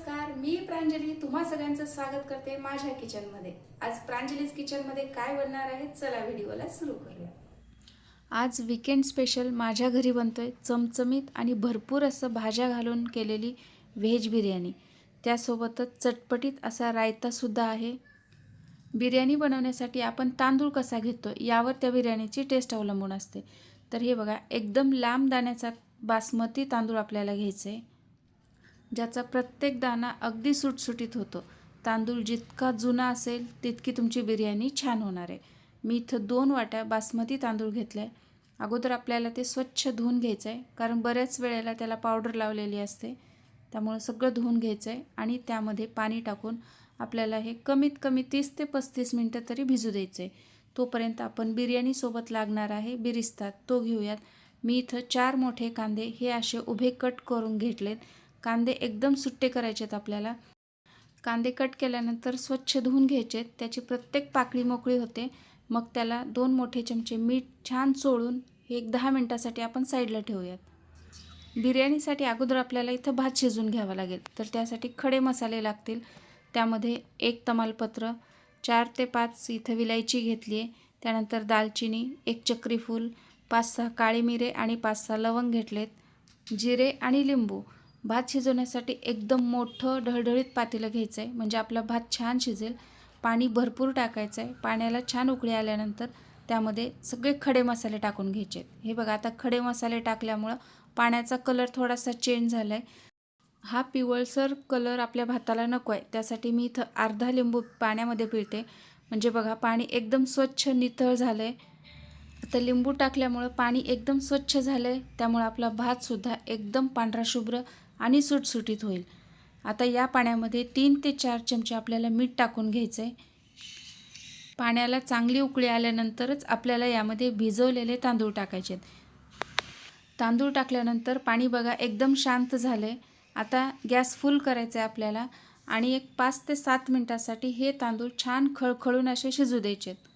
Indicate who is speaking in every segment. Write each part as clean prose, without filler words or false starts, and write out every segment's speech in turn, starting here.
Speaker 1: नमस्कार, मी प्रांजली तुम्हा सगळ्यांचं स्वागत करते माझ्या किचनमध्ये। आज प्रांजलीज किचनमध्ये काय बनणार आहे चला व्हिडिओला सुरू करूया। आज वीकेंड स्पेशल माझ्या घरी बनतोय चमचमीत आणि भरपूर असं भाज्या घालून केलेली व्हेज बिर्याणी। त्यासोबतच चटपटीत असा रायता सुद्धा आहे। बिर्याणी बनवण्यासाठी आपण तांदूळ कसा घेतो यावर त्या बिर्याणीची टेस्ट अवलंबून असते। तर हे बघा, एकदम लांब दाण्याचा बासमती तांदूळ आपल्याला घ्यायचा आहे, ज्याचा प्रत्येक दाणा अगदी सुटसुटीत होतो। तांदूळ जितका जुना असेल तितकी तुमची बिर्याणी छान होणार आहे। मी इथं 2 वाट्या बासमती तांदूळ घेतले। अगोदर आपल्याला ते स्वच्छ धुवून घ्यायचं आहे, कारण बऱ्याच वेळेला त्याला पावडर लावलेली असते। त्यामुळे सगळं धुवून घ्यायचं आहे आणि त्यामध्ये पाणी टाकून आपल्याला हे कमीत कमी 30 ते 35 मिनिटं तरी भिजू द्यायचं आहे। तोपर्यंत आपण बिर्याणीसोबत लागणार आहे बिरिस्ता तो घेऊयात। मी इथं 4 मोठे कांदे हे असे उभे कट करून घेतलेत। कांदे एकदम सुट्टे करायचे आहेत आपल्याला। कांदे कट केल्यानंतर स्वच्छ धुवून घ्यायचे, त्याची प्रत्येक पाकळी मोकळी होते। मग त्याला 2 मोठे चमचे मीठ छान चोळून हे 10 मिनिटासाठी आपण साईडला ठेवूयात। बिर्याणीसाठी अगोदर आपल्याला इथं भात शिजवून घ्यावा लागेल, तर त्यासाठी खडे मसाले लागतील। त्यामध्ये 1 तमालपत्र, 4 ते 5 इथं विलायची घेतली आहे, त्यानंतर दालचिनी, 1 चक्री फूल, 5-6 काळे मिरे आणि 5-6 लवंग घेतलेत, जिरे आणि लिंबू। भात शिजवण्यासाठी एकदम मोठं ढळढळीत पातेलं घ्यायचं आहे, म्हणजे आपला भात छान शिजेल। पाणी भरपूर टाकायचं आहे। पाण्याला छान उकळी आल्यानंतर त्यामध्ये सगळे खडे मसाले टाकून घ्यायचे आहेत। हे बघा, आता खडे मसाले टाकल्यामुळं पाण्याचा कलर थोडासा चेंज झाला आहे। हा पिवळसर कलर आपल्या भाताला नको आहे, त्यासाठी मी इथं अर्धा लिंबू पाण्यामध्ये पिळते, म्हणजे बघा पाणी एकदम स्वच्छ नितळ झालं आहे। आता लिंबू टाकल्यामुळं पाणी एकदम स्वच्छ झालं आहे, त्यामुळे आपला भातसुद्धा एकदम पांढरा शुभ्र आणि सुटसुटीत होईल। आता या पाण्यामध्ये 3 ते 4 चमचे आपल्याला मीठ टाकून घ्यायचं आहे। पाण्याला चांगली उकळी आल्यानंतरच आपल्याला यामध्ये भिजवलेले तांदूळ टाकायचे आहेत। तांदूळ टाकल्यानंतर पाणी बघा एकदम शांत झालं आहे। आता गॅस फुल करायचा आहे आपल्याला आणि एक 5 ते 7 मिनिटासाठी हे तांदूळ छान खळखळून असे शिजू द्यायचे आहेत।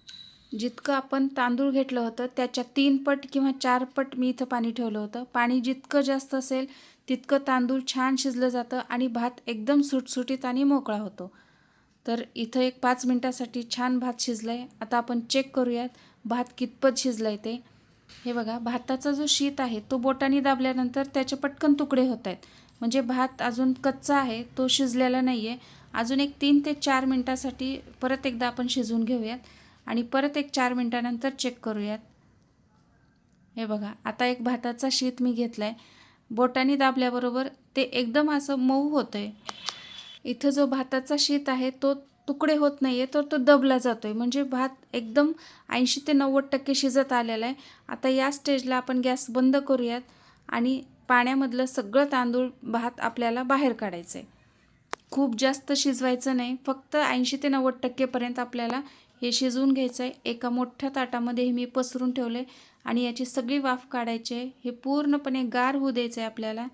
Speaker 1: जितकं आपण तांदूळ घेतलं होतं त्याच्या 3 पट किंवा 4 पट मी इथं पाणी ठेवलं होतं। पाणी जितकं जास्त असेल तितकं तांदूळ छान शिजलं जातं आणि भात एकदम सुटसुटीत आणि मोकळा होतो। तर इथं एक 5 मिनिटासाठी छान भात शिजला आहे। आता आपण चेक करूयात भात कितपत शिजलं आहे ते। हे बघा, भाताचा जो शीत आहे तो बोटाने दाबल्यानंतर त्याचे पटकन तुकडे होत आहेत, म्हणजे भात अजून कच्चा आहे, तो शिजलेला नाही आहे। अजून एक 3 ते 4 मिनिटासाठी परत एकदा आपण शिजवून घेऊयात आणि परत एक 4 मिनिटानंतर चेक करूयात। हे बघा, आता एक भाताचा शीत मी घेतला आहे, बोटाने दाबल्याबरोबर ते एकदम असं मऊ होतं आहे। इथं जो भाताचा शीत आहे तो तुकडे होत नाही आहे, तर तो दबला जातो आहे, म्हणजे भात एकदम 80 ते 90% शिजत आलेला आहे। आता या स्टेजला आपण गॅस बंद करूयात आणि पाण्यामधलं सगळं तांदूळ भात आपल्याला बाहेर काढायचं आहे। खूप जास्त शिजवायचं नाही, फक्त 80 ते 90% पर्यंत आपल्याला हे शिजवून घ्यायचं आहे। एका मोठ्या ताटामध्ये हे मी पसरून ठेवले आणि याची सगळी वाफ काढायची आहे। हे पूर्णपणे गार होऊ द्यायचं आहे आपल्याला।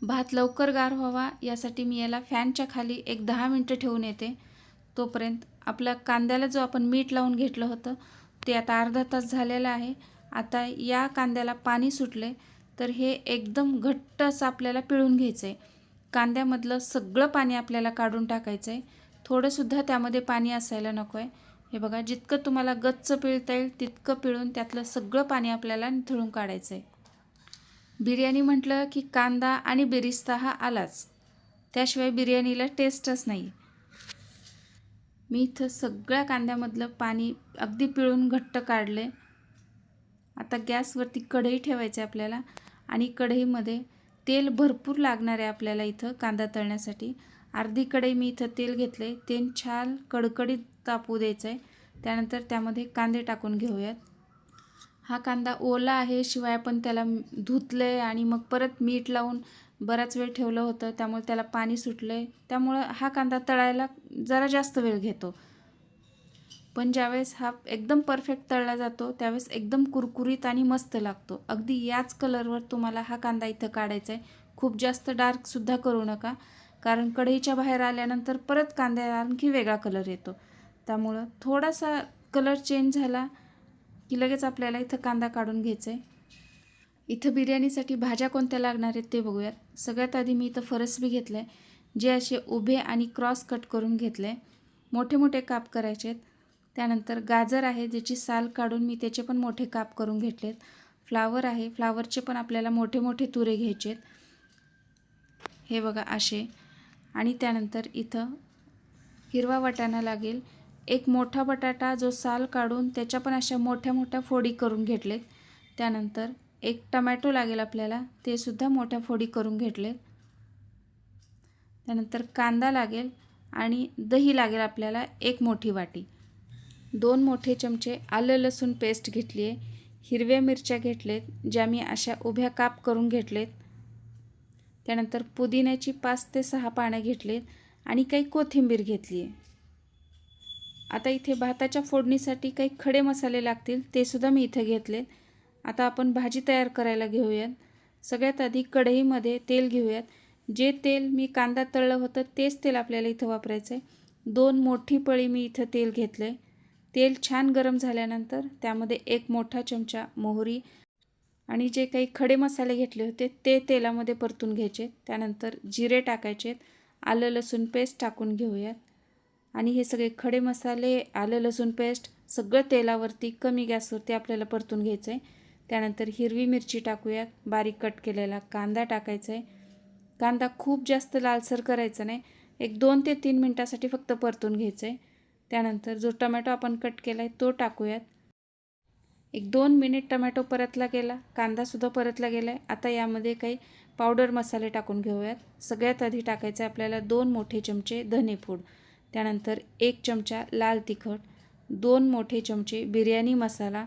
Speaker 1: भात लवकर गार व्हावा यासाठी मी याला फॅनच्या खाली एक 10 मिनिटं ठेवून येते। तोपर्यंत आपल्या कांद्याला जो आपण मीठ लावून घेतलं होतं ते आता अर्धा तास झालेला आहे। आता या कांद्याला पाणी सुटले, तर हे एकदम घट्ट असं आपल्याला पिळून घ्यायचं आहे। कांद्यामधलं सगळं पाणी आपल्याला काढून टाकायचं आहे, थोडंसुद्धा त्यामध्ये पाणी असायला नको आहे। हे बघा, जितकं तुम्हाला गच्च पिळता येईल तितकं पिळून त्यातलं सगळं पाणी आपल्याला निथळून काढायचं आहे। बिर्याणी म्हटलं की कांदा आणि बिरिस्ता हा आलाच, त्याशिवाय बिर्याणीला टेस्टच नाही। मी इथं सगळ्या कांद्यामधलं पाणी अगदी पिळून घट्ट काढले। आता गॅसवरती कढई ठेवायची आहे आपल्याला आणि कढईमध्ये तेल भरपूर लागणार आहे आपल्याला इथं कांदा तळण्यासाठी। अर्धी कढई मी इथं तेल घेतले, तेल छान कडकडीत तापू द्यायचं आहे। त्यानंतर त्यामध्ये कांदे टाकून घेऊयात। हा कांदा ओला आहे, शिवाय आपण त्याला धुतले आणि मग परत मीठ लावून बराच वेळ ठेवलं होतं, त्यामुळे त्याला पाणी सुटले, त्यामुळं हा कांदा तळायला जरा जास्त वेळ घेतो। पण ज्यावेळेस हा एकदम परफेक्ट तळला जातो त्यावेळेस एकदम कुरकुरीत आणि मस्त लागतो। अगदी याच कलरवर तुम्हाला हा कांदा इथं काढायचा आहे। खूप जास्त डार्कसुद्धा करू नका, कारण कढईच्या बाहेर आल्यानंतर परत कांद्याला आणखी वेगळा कलर येतो। त्यामुळं थोडासा कलर चेंज झाला की लगेच आपल्याला इथं कांदा काढून घ्यायचा आहे। इथं बिर्याणीसाठी भाज्या कोणत्या लागणार आहेत ते बघूयात। सगळ्यात आधी मी इथं फरसबी घेतलं आहे, जे असे उभे आणि क्रॉस कट करून घेतले. मोठे मोठे काप करायचे आहेत. त्यानंतर गाजर आहे, ज्याची साल काढून मी त्याचे पण मोठे काप करून घेतलेत. फ्लावर आहे, फ्लावरचे पण आपल्याला मोठे मोठे तुरे घ्यायचे आहेत. हे बघा असे. आणि त्यानंतर इथं हिरवा वाटाणा लागेल. एक मोठा बटाटा जो साल काढून त्याच्या पण अशा मोठ्या मोठ्या फोडी करून घेतलेत. त्यानंतर एक टमॅटो लागेल आपल्याला, ते सुद्धा मोठ्या फोडी करून घेतलेत. त्यानंतर कांदा लागेल आणि दही लागेल आपल्याला 1 मोठी वाटी. 2 मोठे चमचे आलं लसूण पेस्ट घेतली आहे. हिरव्या मिरच्या घेतलेत, ज्या मी अशा उभ्या काप करून घेतलेत. त्यानंतर पुदिन्याची 5 ते 6 पाने घेतलेत आणि काही कोथिंबीर घेतली आहे. आता इथे भाताच्या फोडणीसाठी काही खडे मसाले लागतील, ते सुद्धा मी इथे घेतलेत. आता आपण भाजी तयार करायला घेऊयात. सगळ्यात आधी कढईमध्ये तेल घेऊयात. जे तेल मी कांदा तळलं होतं तेच तेल आपल्याला इथं वापरायचं आहे. 2 मोठी पळी मी इथं तेल घेतलं आहे. तेल छान गरम झाल्यानंतर त्यामध्ये 1 मोठा चमचा मोहरी आणि जे काही खडे मसाले घेतले होते ते तेलामध्ये परतून घ्यायचे. त्यानंतर जिरे टाकायचे, आलं लसूण पेस्ट टाकून घेऊयात. आणि हे सगळे खडे मसाले, आलं लसूण पेस्ट सगळं तेलावरती कमी गॅसवरती आपल्याला परतून घ्यायचं आहे. त्यानंतर हिरवी मिरची टाकूयात, बारीक कट केलेला कांदा टाकायचा आहे. कांदा खूप जास्त लालसर करायचा नाही, एक 2 ते 3 मिनटासाठी फक्त परतून घ्यायचं आहे. त्यानंतर जो टमॅटो आपण कट केला आहे तो टाकूयात. एक 2 मिनिट टमॅटो परतला गेला, कांदासुद्धा परतला गेला आहे. आता यामध्ये काही पावडर मसाले टाकून घेऊयात. सगळ्यात आधी टाकायचं आहे आपल्याला 2 मोठे चमचे धनेपूड. त्यानंतर 1 चमचा लाल तिखट, 2 मोठे चमचे बिर्याणी मसाला,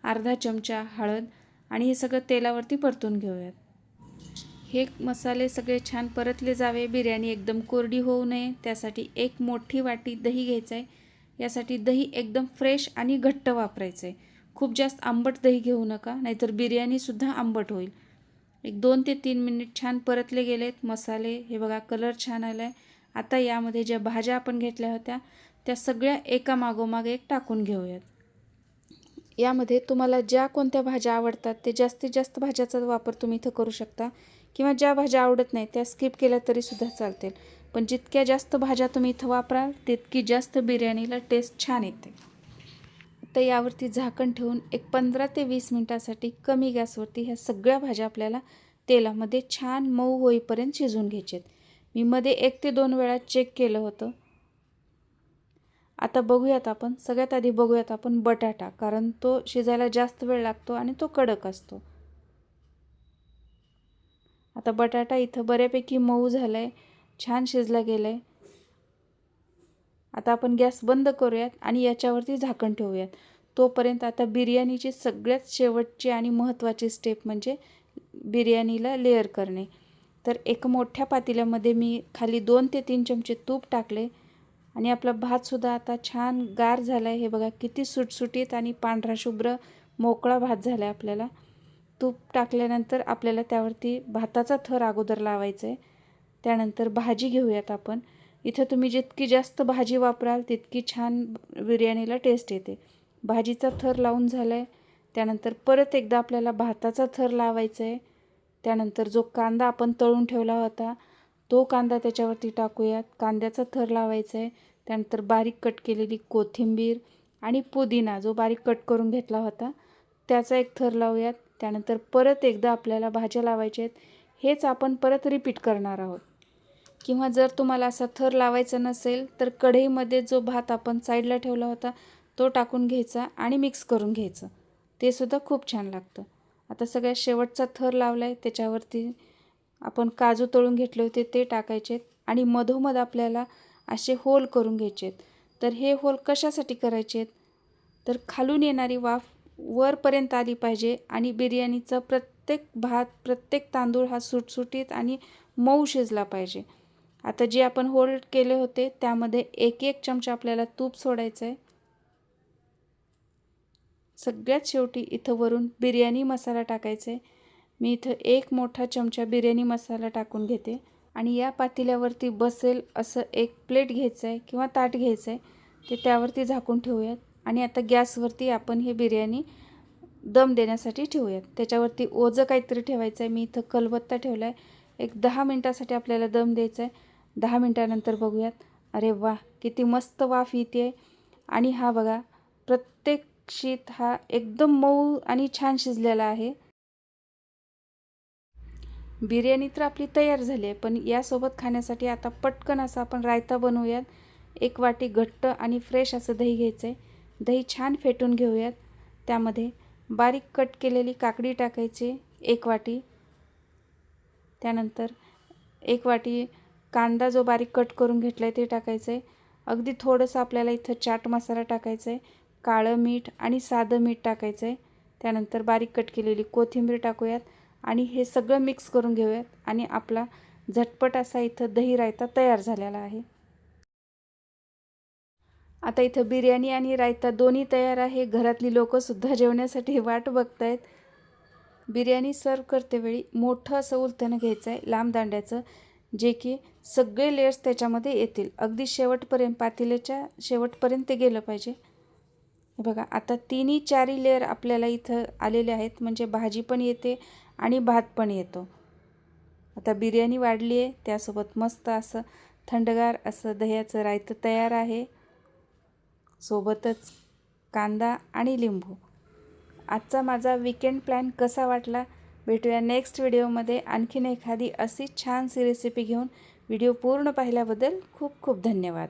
Speaker 1: अर्धा चमचा हळद आणि हे सगळं तेलावरती परतून घेऊयात. हे मसाले सगळे छान परतले जावे, बिर्याणी एकदम कोरडी होऊ नये, त्यासाठी 1 मोठी वाटी दही घ्यायचं आहे. यासाठी दही एकदम फ्रेश आणि घट्ट वापरायचं आहे. खूप जास्त आंबट दही घेऊ नका, नाहीतर बिर्याणीसुद्धा आंबट होईल. एक 2 ते 3 मिनिट छान परतले गेलेत मसाले. हे बघा कलर छान आला आहे. आता यामध्ये ज्या भाज्या आपण घेतल्या होत्या त्या सगळ्या एका मागोमाग एक टाकून घेऊयात. यामध्ये तुम्हाला ज्या कोणत्या भाज्या आवडतात ते जास्तीत जास्त भाज्याचा वापर तुम्ही इथं करू शकता, किंवा ज्या भाज्या आवडत नाही त्या स्किप केल्या तरीसुद्धा चालतील. पण जितक्या जास्त भाज्या तुम्ही इथं वापराल तितकी जास्त बिर्याणीला टेस्ट छान येते. तर यावरती झाकण ठेवून एक 15 ते 20 मिनटासाठी कमी गॅसवरती ह्या सगळ्या भाज्या आपल्याला तेलामध्ये छान मऊ होईपर्यंत शिजवून घ्यायचे आहेत. मी मध्ये 1 ते 2 वेळा चेक केलं होतं. आता बघूयात आपण, सगळ्यात आधी बघूयात आपण बटाटा, कारण तो शिजायला जास्त वेळ लागतो आणि तो कडक असतो. आता बटाटा इथं बऱ्यापैकी मऊ झाला आहे, छान शिजला गेला आहे. आता आपण गॅस बंद करूयात आणि याच्यावरती झाकण ठेवूयात. तोपर्यंत आता बिर्याणीची सगळ्यात शेवटची आणि महत्त्वाची स्टेप म्हणजे बिर्याणीला लेअर करणे. तर एक मोठ्या पातेल्यामध्ये मी खाली 2 ते 3 चमचे तूप टाकले आणि आपला भातसुद्धा आता छान गार झाला आहे. हे बघा किती सुटसुटीत आणि पांढरा शुभ्र मोकळा भात झाला आहे आपल्याला. तूप टाकल्यानंतर आपल्याला त्यावरती भाताचा थर अगोदर लावायचा आहे. त्यानंतर भाजी घेऊयात आपण. इथं तुम्ही जितकी जास्त भाजी वापराल तितकी छान बिर्याणीला टेस्ट येते. भाजीचा थर लावून झाला आहे. त्यानंतर परत एकदा आपल्याला भाताचा थर लावायचा आहे. त्यानंतर जो कांदा आपण तळून ठेवला होता तो कांदा त्याच्यावरती टाकूयात, कांद्याचा थर लावायचा आहे. त्यानंतर बारीक कट केलेली कोथिंबीर आणि पुदिना जो बारीक कट करून घेतला होता त्याचा एक थर लावूयात. त्यानंतर परत एकदा आपल्याला भाज्या लावायच्या आहेत. हेच आपण परत रिपीट करणार आहोत. किंवा जर तुम्हाला असा थर लावायचा नसेल तर कढईमध्ये जो भात आपण साईडला ठेवला होता तो टाकून घ्यायचा आणि मिक्स करून घ्यायचं, ते सुद्धा खूप छान लागतं. आता सगळ्यात शेवटचा थर लावला आहे, त्याच्यावरती आपण काजू तळून घेतले होते ते टाकायचे आणि मधोमध आपल्याला असे होल करून घ्यायचे आहेत. तर हे होल कशासाठी करायचे आहेत, तर खालून येणारी वाफ वरपर्यंत आली पाहिजे आणि बिर्याणीचा प्रत्येक भात, प्रत्येक तांदूळ हा सुटसुटीत आणि मऊ शिजला पाहिजे. आता जे आपण होल केले होते त्यामध्ये 1-1 चमचा आपल्याला तूप सोडायचं आहे. सगळ्यात शेवटी इथं वरून बिर्याणी मसाला टाकायचा आहे. मी इथं 1 मोठा चमचा बिर्याणी मसाला टाकून घेते आणि या पातेल्यावरती बसेल असं एक प्लेट घ्यायचं आहे किंवा ताट घ्यायचं आहे, ते त्यावरती झाकून ठेवूयात. आणि आता गॅसवरती आपण हे बिर्याणी दम देण्यासाठी ठेवूयात. त्याच्यावरती ओझं काहीतरी ठेवायचं आहे. मी इथं कलबत्ता ठेवला आहे. एक 10 मिनटासाठी आपल्याला दम द्यायचा आहे. 10 मिनटानंतर बघूयात. अरे वा, किती मस्त वाफ येते. आणि हा बघा, प्रत्येक शीत हा एकदम मऊ आणि छान शिजलेला आहे. बिर्याणी तर आपली तयार झाली आहे, पण यासोबत खाण्यासाठी आता पटकन असा आपण रायता बनवूयात. 1 वाटी घट्ट आणि फ्रेश असं दही घ्यायचं आहे. दही छान फेटून घेऊयात. त्यामध्ये बारीक कट केलेली काकडी टाकायची 1 वाटी. त्यानंतर 1 वाटी कांदा जो बारीक कट करून घेतला आहे ते टाकायचं आहे. अगदी थोडंसं आपल्याला इथं चाट मसाला टाकायचा आहे, काळं मीठ आणि साधं मीठ टाकायचं आहे. त्यानंतर बारीक कट केलेली कोथिंबीर टाकूयात आणि हे सगळं मिक्स करून घेऊयात. आणि आपला झटपट असा इथं दही रायता तयार झालेला आहे. आता इथं बिर्याणी आणि रायता दोन्ही तयार आहे. घरातली लोकंसुद्धा जेवण्यासाठी वाट बघतायत. बिर्याणी सर्व करतेवेळी मोठं असं उलथणं घ्यायचं आहे लांब दांड्याचं, जे की सगळे लेयर्स त्याच्यामध्ये येतील. अगदी शेवटपर्यंत, पातेल्याच्या शेवटपर्यंत ते गेलं पाहिजे. हे बघा, आता 3-4 लेयर आपल्याला इथं आलेले आहेत, म्हणजे भाजी पण येते आणि भात पण येतो. आता बिर्याणी वाढली आहे, त्यासोबत मस्त असं थंडगार असं दह्याचं रायतं तयार आहे, सोबतच कांदा आणि लिंबू. आजचा माझा वीकेंड प्लॅन कसा वाटला? भेटूया नेक्स्ट व्हिडिओमध्ये आणखीन एखादी अशी छानशी रेसिपी घेऊन. व्हिडिओ पूर्ण पाहिल्याबद्दल खूप खूप धन्यवाद.